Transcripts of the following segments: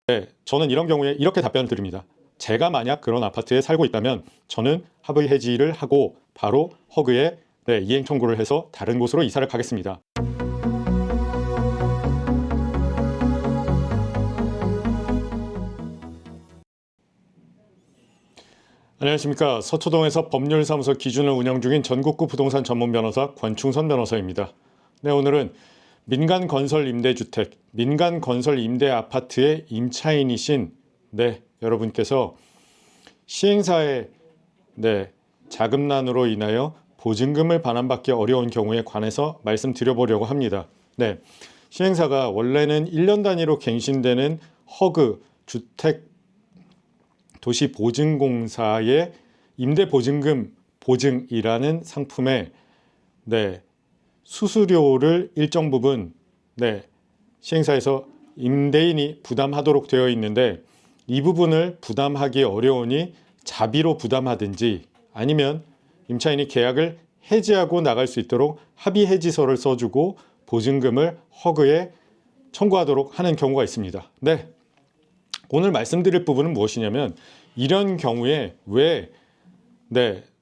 네, 저는 이런 경우에 이렇게 답변을 드립니다. 제가 만약 그런 아파트에 살고 있다면 저는 합의 해지를 하고 바로 허그에 이행 청구를 해서 다른 곳으로 이사를 가겠습니다. 안녕하십니까. 서초동에서 법률사무소 기준을 운영 중인 전국구 부동산 전문 변호사 권충선 변호사입니다. 네, 오늘은 민간건설 임대주택, 민간건설 임대아파트의 임차인이신 여러분께서 시행사의 자금난으로 인하여 보증금을 반환받기 어려운 경우에 관해서 말씀드려보려고 합니다. 시행사가 원래는 1년 단위로 갱신되는 허그 주택도시보증공사의 임대보증금 보증이라는 상품에 수수료를 일정 부분 시행사에서 임대인이 부담하도록 되어 있는데, 이 부분을 부담하기 어려우니 자비로 부담하든지 아니면 임차인이 계약을 해지하고 나갈 수 있도록 합의 해지서를 써주고 보증금을 허그에 청구하도록 하는 경우가 있습니다. 오늘 말씀드릴 부분은 무엇이냐면, 이런 경우에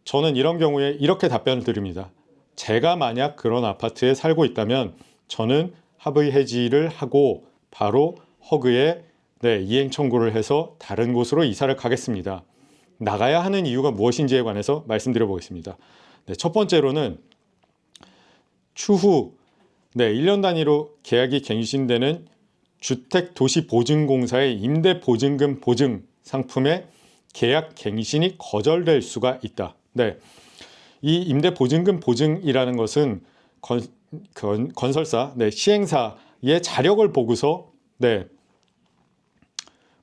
저는 이런 경우에 이렇게 답변을 드립니다. 제가 만약 그런 아파트에 살고 있다면 저는 합의 해지를 하고 바로 허그에 이행 청구를 해서 다른 곳으로 이사를 가겠습니다. 나가야 하는 이유가 무엇인지에 관해서 말씀드려 보겠습니다. 첫 번째로는 추후 1년 단위로 계약이 갱신되는 주택도시보증공사의 임대보증금 보증 상품의 계약 갱신이 거절될 수가 있다. 이 임대보증금 보증이라는 것은 건설사, 시행사의 자력을 보고서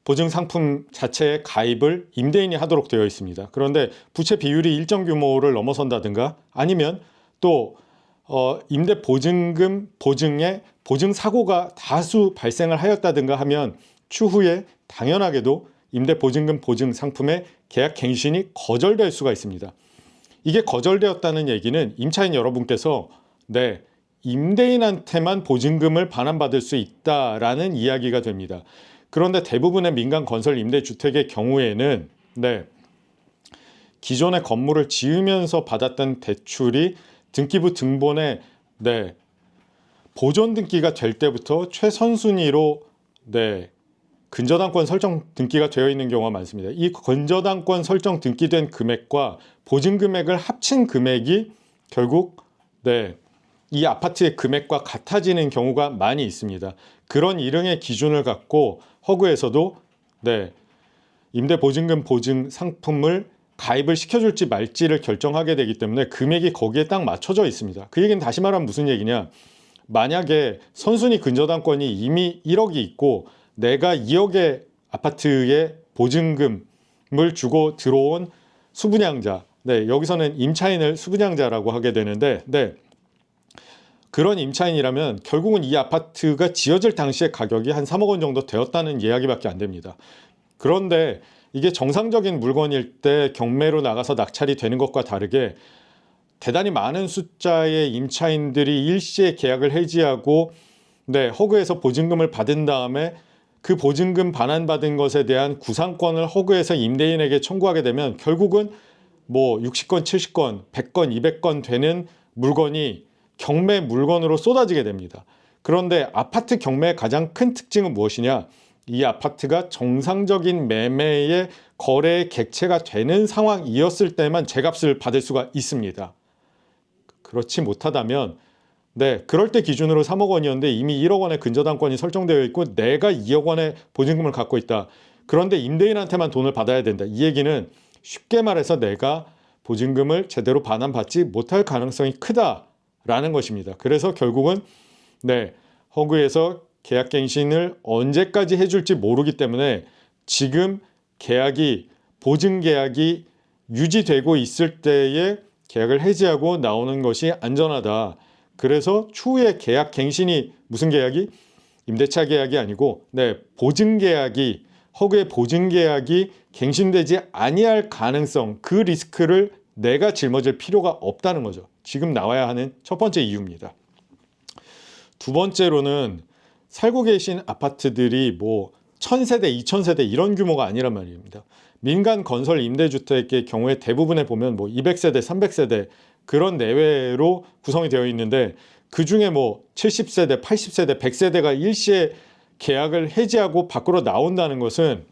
보증 상품 자체의 가입을 임대인이 하도록 되어 있습니다. 그런데 부채 비율이 일정 규모를 넘어선다든가 아니면 또 임대보증금 보증에 보증 사고가 다수 발생을 하였다든가 하면 추후에 당연하게도 임대보증금 보증 상품의 계약 갱신이 거절될 수가 있습니다. 이게 거절되었다는 얘기는 임차인 여러분께서 임대인한테만 보증금을 반환받을 수 있다라는 이야기가 됩니다. 그런데 대부분의 민간 건설 임대주택의 경우에는 기존의 건물을 지으면서 받았던 대출이 등기부 등본에 보존 등기가 될 때부터 최선순위로 근저당권 설정 등기가 되어 있는 경우가 많습니다. 이 근저당권 설정 등기된 금액과 보증 금액을 합친 금액이 결국 이 아파트의 금액과 같아지는 경우가 많이 있습니다. 그런 일응의 기준을 갖고 허그에서도 임대보증금 보증 상품을 가입을 시켜줄지 말지를 결정하게 되기 때문에 금액이 거기에 딱 맞춰져 있습니다. 그 얘기는 다시 말하면 무슨 얘기냐, 만약에 선순위 근저당권이 이미 1억이 있고 내가 2억의 아파트에 보증금을 주고 들어온 수분양자, 여기서는 임차인을 수분양자라고 하게 되는데 그런 임차인이라면 결국은 이 아파트가 지어질 당시의 가격이 한 3억 원 정도 되었다는 이야기밖에 안 됩니다. 그런데 이게 정상적인 물건일 때 경매로 나가서 낙찰이 되는 것과 다르게 대단히 많은 숫자의 임차인들이 일시에 계약을 해지하고 허그에서 보증금을 받은 다음에 그 보증금 반환받은 것에 대한 구상권을 허그에서 임대인에게 청구하게 되면 결국은 60건, 70건, 100건, 200건 되는 물건이 경매 물건으로 쏟아지게 됩니다. 그런데 아파트 경매의 가장 큰 특징은 무엇이냐? 이 아파트가 정상적인 매매의 거래의 객체가 되는 상황이었을 때만 제값을 받을 수가 있습니다. 그렇지 못하다면 그럴 때 기준으로 3억 원이었는데 이미 1억 원의 근저당권이 설정되어 있고 내가 2억 원의 보증금을 갖고 있다. 그런데 임대인한테만 돈을 받아야 된다. 이 얘기는 쉽게 말해서 내가 보증금을 제대로 반환받지 못할 가능성이 크다라는 것입니다. 그래서 결국은 허그에서 계약갱신을 언제까지 해줄지 모르기 때문에 지금 보증계약이 유지되고 있을 때에 계약을 해지하고 나오는 것이 안전하다. 그래서 추후에 계약갱신이 무슨 계약이? 임대차 계약이 아니고 보증계약이, 허그의 보증계약이 갱신되지 아니할 가능성, 그 리스크를 내가 짊어질 필요가 없다는 거죠. 지금 나와야 하는 첫 번째 이유입니다. 두 번째로는 살고 계신 아파트들이 1000세대, 2000세대 이런 규모가 아니란 말입니다. 민간 건설 임대주택의 경우에 대부분에 보면 뭐 200세대, 300세대 그런 내외로 구성이 되어 있는데 그 중에 뭐 70세대, 80세대, 100세대가 일시에 계약을 해지하고 밖으로 나온다는 것은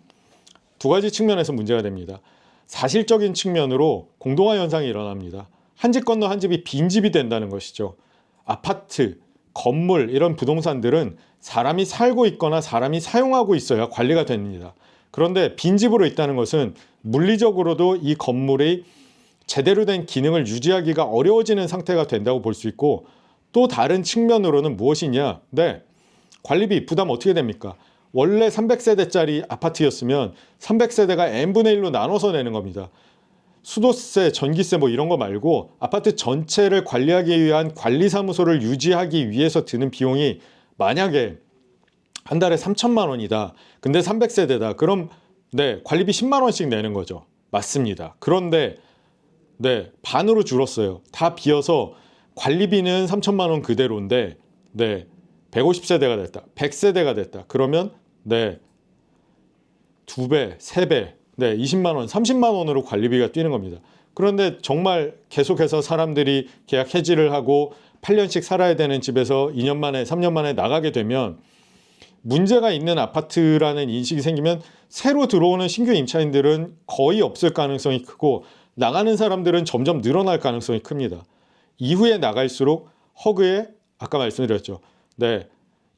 두 가지 측면에서 문제가 됩니다. 사실적인 측면으로 공동화 현상이 일어납니다. 한 집 건너 한 집이 빈집이 된다는 것이죠. 아파트, 건물 이런 부동산들은 사람이 살고 있거나 사람이 사용하고 있어야 관리가 됩니다. 그런데 빈집으로 있다는 것은 물리적으로도 이 건물이 제대로 된 기능을 유지하기가 어려워지는 상태가 된다고 볼 수 있고, 또 다른 측면으로는 무엇이냐? 네, 관리비 부담 어떻게 됩니까? 원래 300세대짜리 아파트였으면 300세대가 n분의 1로 나눠서 내는 겁니다. 수도세, 전기세 뭐 이런 거 말고 아파트 전체를 관리하기 위한 관리사무소를 유지하기 위해서 드는 비용이 만약에 한 달에 3천만 원이다. 근데 300세대다. 그럼 네, 관리비 10만 원씩 내는 거죠. 맞습니다. 그런데 네, 반으로 줄었어요. 다 비어서 관리비는 3천만 원 그대로인데 네, 150세대가 됐다. 100세대가 됐다. 그러면 네, 2배, 3배, 네, 20만 원, 30만 원으로 관리비가 뛰는 겁니다. 그런데 정말 계속해서 사람들이 계약 해지를 하고 8년씩 살아야 되는 집에서 2년 만에, 3년 만에 나가게 되면 문제가 있는 아파트라는 인식이 생기면 새로 들어오는 신규 임차인들은 거의 없을 가능성이 크고 나가는 사람들은 점점 늘어날 가능성이 큽니다. 이후에 나갈수록 허그에 아까 말씀드렸죠. 네,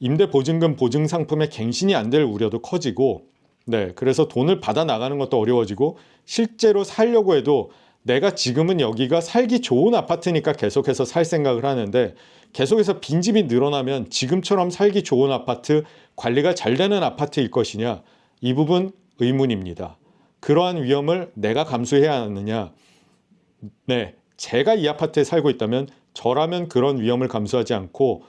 임대보증금 보증상품의 갱신이 안 될 우려도 커지고 네, 그래서 돈을 받아 나가는 것도 어려워지고 실제로 살려고 해도 내가 지금은 여기가 살기 좋은 아파트니까 계속해서 살 생각을 하는데 계속해서 빈집이 늘어나면 지금처럼 살기 좋은 아파트, 관리가 잘 되는 아파트일 것이냐? 이 부분 의문입니다. 그러한 위험을 내가 감수해야 하느냐? 네, 제가 이 아파트에 살고 있다면 저라면 그런 위험을 감수하지 않고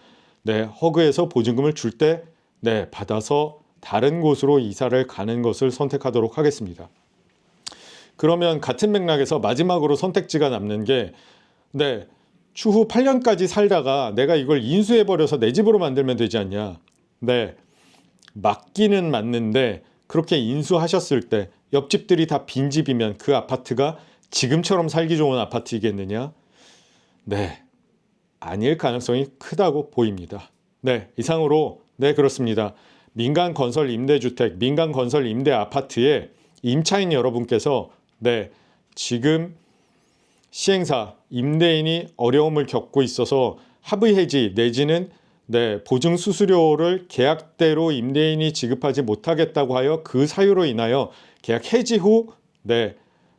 네, 허그에서 보증금을 줄 때 네, 받아서 다른 곳으로 이사를 가는 것을 선택하도록 하겠습니다. 그러면 같은 맥락에서 마지막으로 선택지가 남는 게 네, 추후 8년까지 살다가 내가 이걸 인수해버려서 내 집으로 만들면 되지 않냐. 네, 맞기는 맞는데 그렇게 인수하셨을 때 옆집들이 다 빈집이면 그 아파트가 지금처럼 살기 좋은 아파트이겠느냐? 네, 아닐 가능성이 크다고 보입니다. 네, 이상으로 네, 그렇습니다. 민간 건설 임대주택, 민간 건설 임대 아파트에 임차인 여러분께서 네, 지금 시행사, 임대인이 어려움을 겪고 있어서 합의 해지 내지는 네, 보증 수수료를 계약대로 임대인이 지급하지 못하겠다고 하여 그 사유로 인하여 계약 해지 후 네,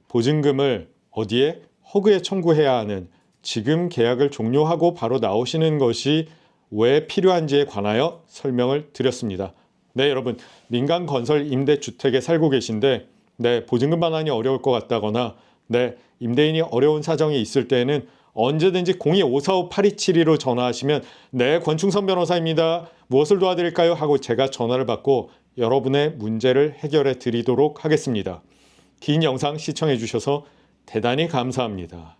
보증금을 어디에 허그에 청구해야 하는 지금 계약을 종료하고 바로 나오시는 것이 왜 필요한지에 관하여 설명을 드렸습니다. 네, 여러분 민간 건설 임대주택에 살고 계신데 네, 보증금 반환이 어려울 것 같다거나 네, 임대인이 어려운 사정이 있을 때에는 언제든지 02-545-8272로 전화하시면 네, 권충선 변호사입니다. 무엇을 도와드릴까요? 하고 제가 전화를 받고 여러분의 문제를 해결해 드리도록 하겠습니다. 긴 영상 시청해 주셔서 대단히 감사합니다.